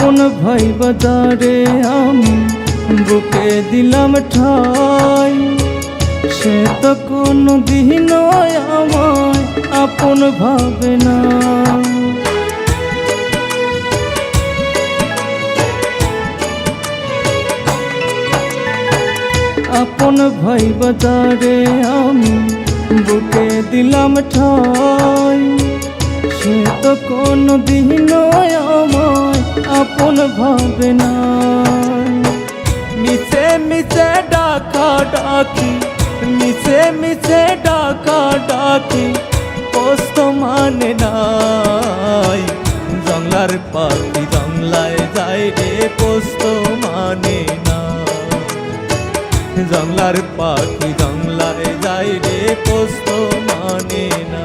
আপন ভাই বাজারে আমি বুকে দিলাম ঠাই, সে তো কোনো দিন আমায় আপন ভাবে না। আপন ভাই বাজারে আমি বুকে দিলাম ঠাই, সে তো কোনো দিন আমায় আপন ভাবে না। মিছে মিছে ডাকা ডাকি, মিছে মিছে ডাকা ডাকি, পোস্ত মানে নাই। জংলার পাখি জংলায় যায় রে, পোস্ত মানে না। জংলার পাখি জংলায় যায় রে, পোস্ত মানে না।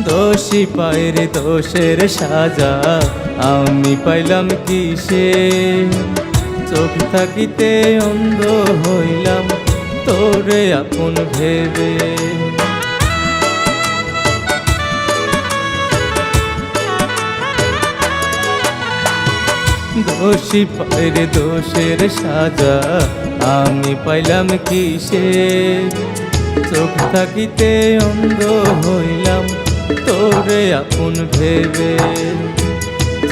দোষী পায়রে দোষের সাজা, আমি পাইলাম কিসে? চোখ থাকিতে অন্ধ হইলাম তোরে আপন ভেবে। দোষী পায়রে দোষের সাজা, আমি পাইলাম কিসে? চোখ থাকিতে অন্ধ হইলাম তোরে আপন ভেবে।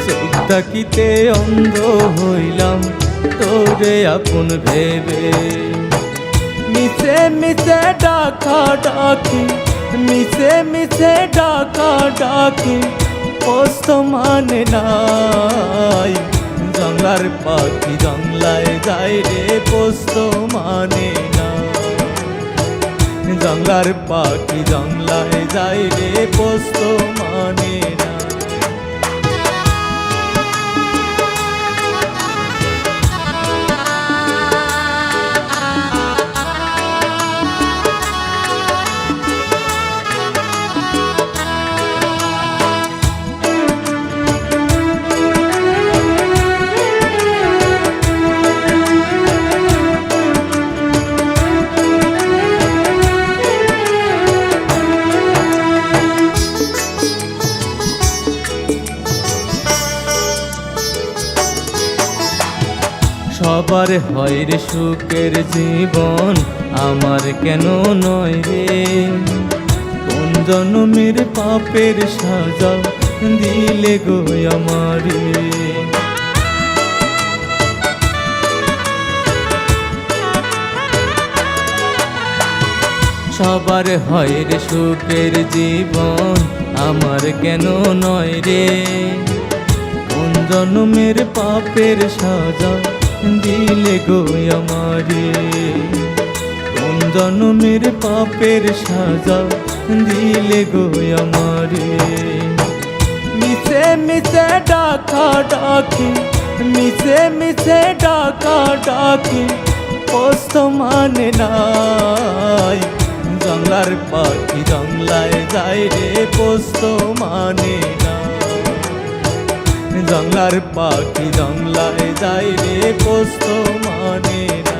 চোখ থাকিতে অন্ধ হইলাম তোরে আপন ভেবে। মিছে মিছে ডাকা ডাকি, মিছে মিছে ডাকা ডাকি, পোস্ত মানে নাই। জংলার পাখি জংলায় যায় রে, পোস্ত মানে না। জংলার পাখি জংলায় যায় রে, পোস্ত মানে না। সবার হয় রে সুখের জীবন, আমার কেন নয় রে? কোন জন্মের পাপের সাজা দিলে গো আমারে? সবার হয় রে সুখের জীবন, আমার কেন নয় রে? কোন জন্মের পাপের সাজা দিলে গো আমারে? কোন জন্মের পাপের সাজা দিলে গো আমারে? মিছে মিছে ডাকা ডাকি, মিছে মিছে ডাকা ডাকি, পোস্ত মানে নাই। জংলার পাখি জংলায় যায় রে, পোস্ত মানে না। জংলার পাখি জংলায় যায় রে, পোস্ত মানে না।